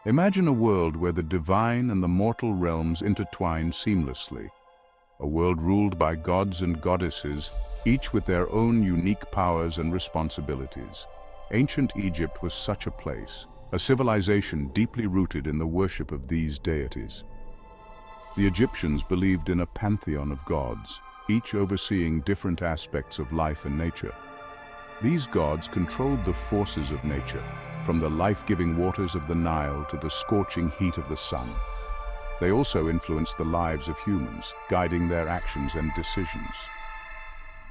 Imagine a world where the divine and the mortal realms intertwine seamlessly. A world ruled by gods and goddesses, each with their own unique powers and responsibilities. Ancient Egypt was such a place, a civilization deeply rooted in the worship of these deities. The Egyptians believed in a pantheon of gods, each overseeing different aspects of life and nature. These gods controlled the forces of nature, from the life-giving waters of the Nile to the scorching heat of the sun. They also influenced the lives of humans, guiding their actions and decisions.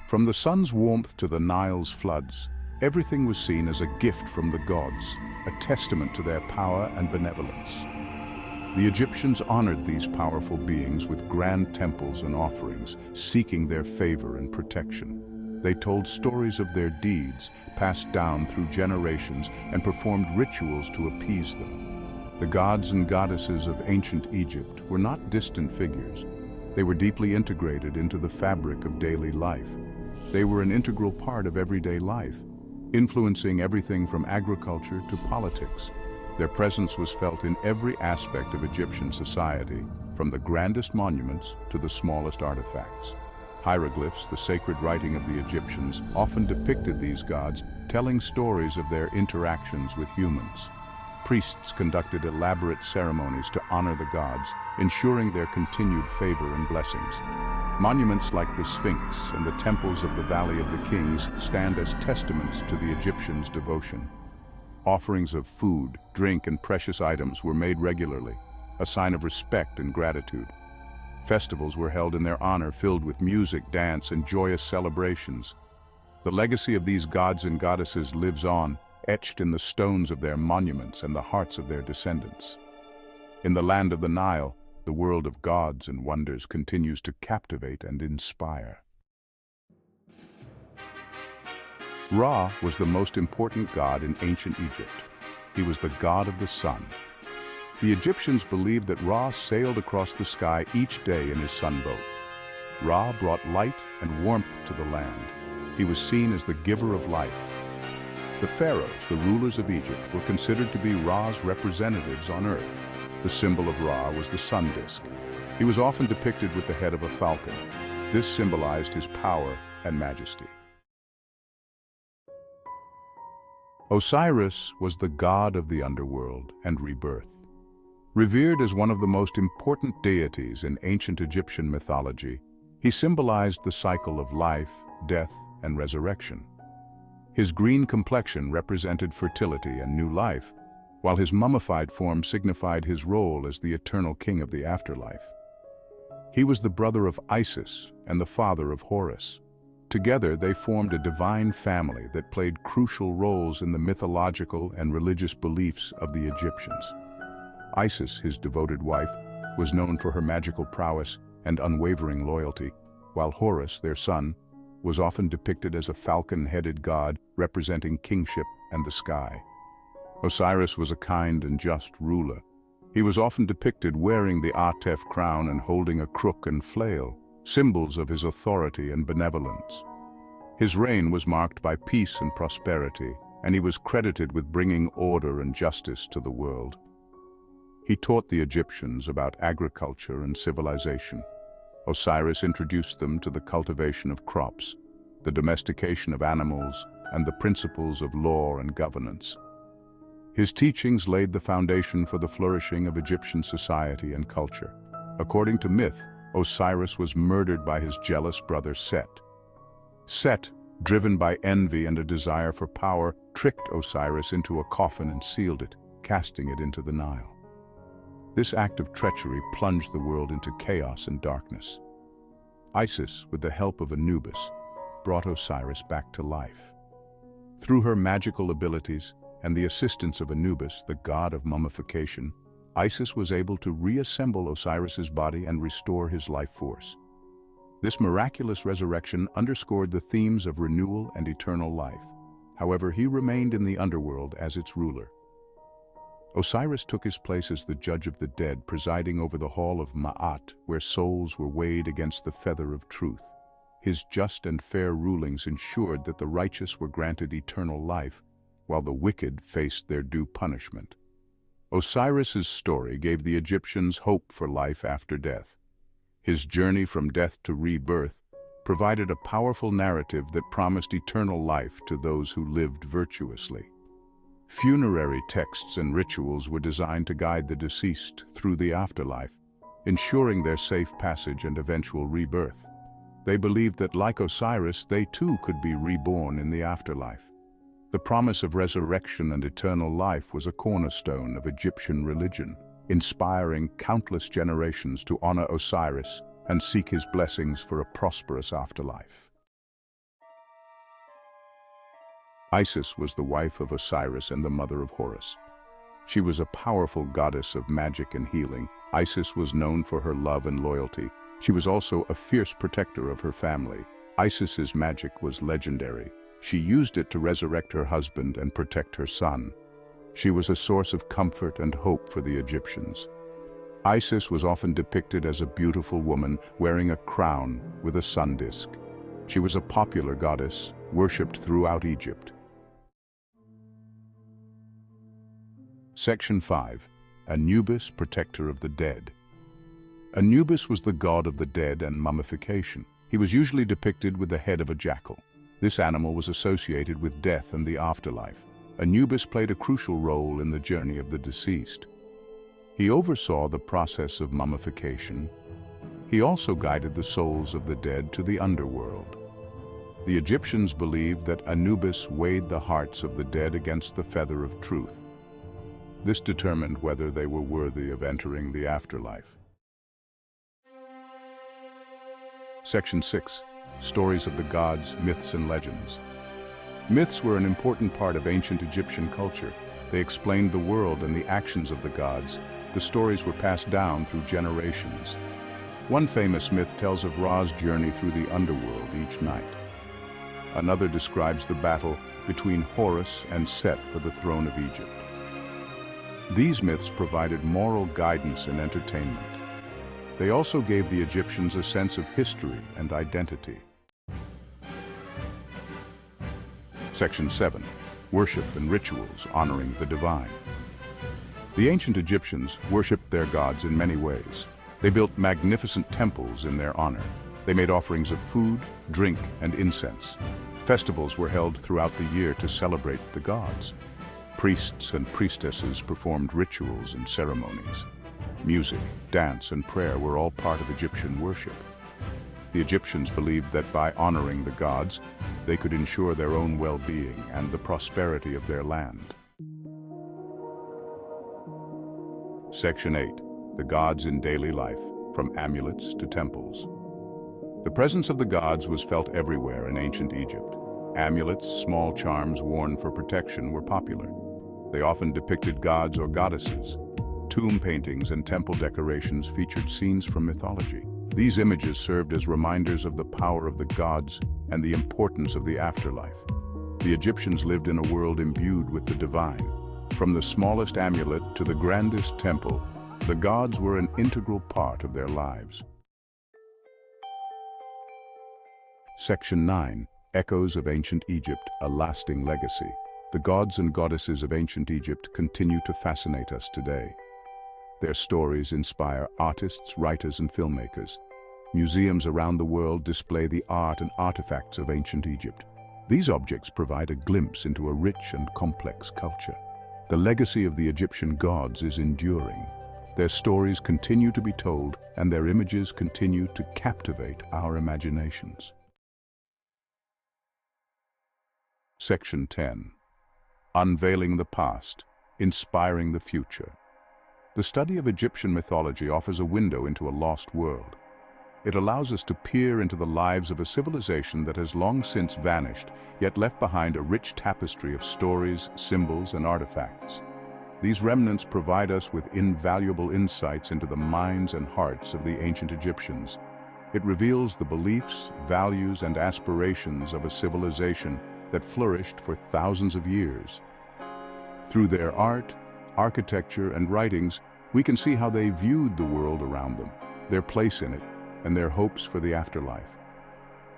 From the sun's warmth to the Nile's floods, everything was seen as a gift from the gods, a testament to their power and benevolence. The Egyptians honored these powerful beings with grand temples and offerings, seeking their favor and protection. They told stories of their deeds, passed down through generations, and performed rituals to appease them. The gods and goddesses of ancient Egypt were not distant figures. They were deeply integrated into the fabric of daily life. They were an integral part of everyday life, influencing everything from agriculture to politics. Their presence was felt in every aspect of Egyptian society, from the grandest monuments to the smallest artifacts. Hieroglyphs, the sacred writing of the Egyptians, often depicted these gods, telling stories of their interactions with humans. Priests conducted elaborate ceremonies to honor the gods, ensuring their continued favor and blessings. Monuments like the Sphinx and the temples of the Valley of the Kings stand as testaments to the Egyptians' devotion. Offerings of food, drink, and precious items were made regularly, a sign of respect and gratitude. Festivals were held in their honor, filled with music, dance, and joyous celebrations. The legacy of these gods and goddesses lives on, etched in the stones of their monuments and the hearts of their descendants. In the land of the Nile, the world of gods and wonders continues to captivate and inspire. Ra was the most important god in ancient Egypt. He was the god of the sun. The Egyptians believed that Ra sailed across the sky each day in his sunboat. Ra brought light and warmth to the land. He was seen as the giver of life. The pharaohs, the rulers of Egypt, were considered to be Ra's representatives on earth. The symbol of Ra was the sun disk. He was often depicted with the head of a falcon. This symbolized his power and majesty. Osiris was the god of the underworld and rebirth. Revered as one of the most important deities in ancient Egyptian mythology, he symbolized the cycle of life, death, and resurrection. His green complexion represented fertility and new life, while his mummified form signified his role as the eternal king of the afterlife. He was the brother of Isis and the father of Horus. Together, they formed a divine family that played crucial roles in the mythological and religious beliefs of the Egyptians. Isis, his devoted wife, was known for her magical prowess and unwavering loyalty, while Horus, their son, was often depicted as a falcon-headed god representing kingship and the sky. Osiris was a kind and just ruler. He was often depicted wearing the Atef crown and holding a crook and flail, symbols of his authority and benevolence. His reign was marked by peace and prosperity, and he was credited with bringing order and justice to the world. He taught the Egyptians about agriculture and civilization. Osiris introduced them to the cultivation of crops, the domestication of animals, and the principles of law and governance. His teachings laid the foundation for the flourishing of Egyptian society and culture. According to myth, Osiris was murdered by his jealous brother Set. Set, driven by envy and a desire for power, tricked Osiris into a coffin and sealed it, casting it into the Nile. This act of treachery plunged the world into chaos and darkness. Isis, with the help of Anubis, brought Osiris back to life. Through her magical abilities and the assistance of Anubis, the god of mummification, Isis was able to reassemble Osiris's body and restore his life force. This miraculous resurrection underscored the themes of renewal and eternal life. However, he remained in the underworld as its ruler. Osiris took his place as the judge of the dead, presiding over the hall of Ma'at, where souls were weighed against the feather of truth. His just and fair rulings ensured that the righteous were granted eternal life, while the wicked faced their due punishment. Osiris's story gave the Egyptians hope for life after death. His journey from death to rebirth provided a powerful narrative that promised eternal life to those who lived virtuously. Funerary texts and rituals were designed to guide the deceased through the afterlife, ensuring their safe passage and eventual rebirth. They believed that, like Osiris, they too could be reborn in the afterlife. The promise of resurrection and eternal life was a cornerstone of Egyptian religion, inspiring countless generations to honor Osiris and seek his blessings for a prosperous afterlife. Isis was the wife of Osiris and the mother of Horus. She was a powerful goddess of magic and healing. Isis was known for her love and loyalty. She was also a fierce protector of her family. Isis's magic was legendary. She used it to resurrect her husband and protect her son. She was a source of comfort and hope for the Egyptians. Isis was often depicted as a beautiful woman wearing a crown with a sun disk. She was a popular goddess, worshipped throughout Egypt. Section 5. Anubis, protector of the dead. Anubis was the god of the dead and mummification. He was usually depicted with the head of a jackal. This animal was associated with death and the afterlife. Anubis played a crucial role in the journey of the deceased. He oversaw the process of mummification. He also guided the souls of the dead to the underworld. The Egyptians believed that Anubis weighed the hearts of the dead against the feather of truth. This determined whether they were worthy of entering the afterlife. Section 6. Stories of the gods, myths and legends. Myths were an important part of ancient Egyptian culture. They explained the world and the actions of the gods. The stories were passed down through generations. One famous myth tells of Ra's journey through the underworld each night. Another describes the battle between Horus and Set for the throne of Egypt. These myths provided moral guidance and entertainment. They also gave the Egyptians a sense of history and identity. Section 7. Worship and rituals honoring the divine. The ancient Egyptians worshipped their gods in many ways. They built magnificent temples in their honor. They made offerings of food, drink, and incense. Festivals were held throughout the year to celebrate the gods. Priests and priestesses performed rituals and ceremonies. Music, dance, and prayer were all part of Egyptian worship. The Egyptians believed that by honoring the gods, they could ensure their own well-being and the prosperity of their land. Section 8. The gods in daily life, from amulets to temples. The presence of the gods was felt everywhere in ancient Egypt. Amulets, small charms worn for protection, were popular. They often depicted gods or goddesses. Tomb paintings and temple decorations featured scenes from mythology. These images served as reminders of the power of the gods and the importance of the afterlife. The Egyptians lived in a world imbued with the divine. From the smallest amulet to the grandest temple, the gods were an integral part of their lives. Section 9. Echoes of Ancient Egypt, a lasting legacy. The gods and goddesses of ancient Egypt continue to fascinate us today. Their stories inspire artists, writers, and filmmakers. Museums around the world display the art and artifacts of ancient Egypt. These objects provide a glimpse into a rich and complex culture. The legacy of the Egyptian gods is enduring. Their stories continue to be told, and their images continue to captivate our imaginations. Section 10. Unveiling the past, inspiring the future. The study of Egyptian mythology offers a window into a lost world. It allows us to peer into the lives of a civilization that has long since vanished, yet left behind a rich tapestry of stories, symbols, and artifacts. These remnants provide us with invaluable insights into the minds and hearts of the ancient Egyptians. It reveals the beliefs, values, and aspirations of a civilization that flourished for thousands of years. Through their art, architecture, and writings, we can see how they viewed the world around them, their place in it, and their hopes for the afterlife.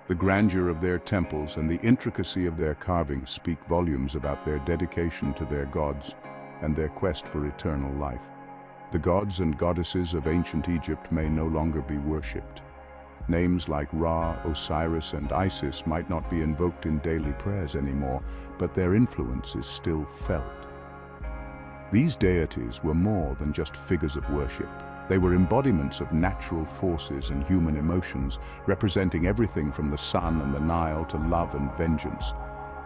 The grandeur of their temples and the intricacy of their carvings speak volumes about their dedication to their gods. and their quest for eternal life. The gods and goddesses of ancient Egypt may no longer be worshipped. Names like Ra, Osiris, and Isis might not be invoked in daily prayers anymore, but their influence is still felt. These deities were more than just figures of worship. They were embodiments of natural forces and human emotions, representing everything from the sun and the Nile to love and vengeance.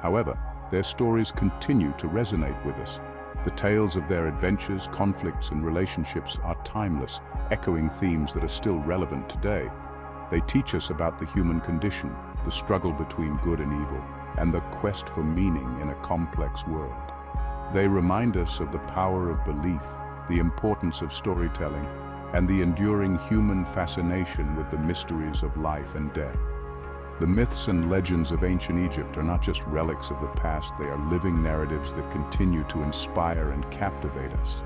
However, their stories continue to resonate with us. The tales of their adventures, conflicts, and relationships are timeless, echoing themes that are still relevant today. They teach us about the human condition, the struggle between good and evil, and the quest for meaning in a complex world. They remind us of the power of belief, the importance of storytelling, and the enduring human fascination with the mysteries of life and death. The myths and legends of ancient Egypt are not just relics of the past, they are living narratives that continue to inspire and captivate us.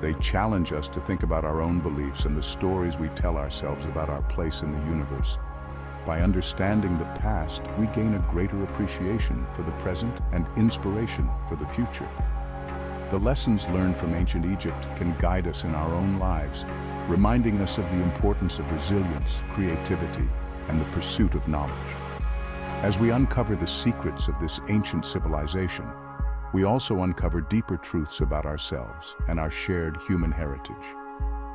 They challenge us to think about our own beliefs and the stories we tell ourselves about our place in the universe. By understanding the past, we gain a greater appreciation for the present and inspiration for the future. The lessons learned from ancient Egypt can guide us in our own lives, reminding us of the importance of resilience, creativity, and the pursuit of knowledge. As we uncover the secrets of this ancient civilization, we also uncover deeper truths about ourselves and our shared human heritage.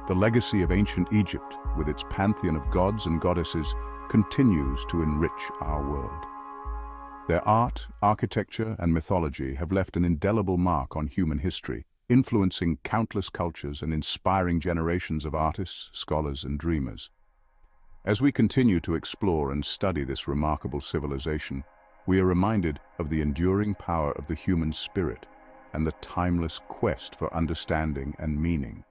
The legacy of ancient Egypt, with its pantheon of gods and goddesses, continues to enrich our world. Their art, architecture, and mythology have left an indelible mark on human history, influencing countless cultures and inspiring generations of artists, scholars, and dreamers. As we continue to explore and study this remarkable civilization, we are reminded of the enduring power of the human spirit and the timeless quest for understanding and meaning.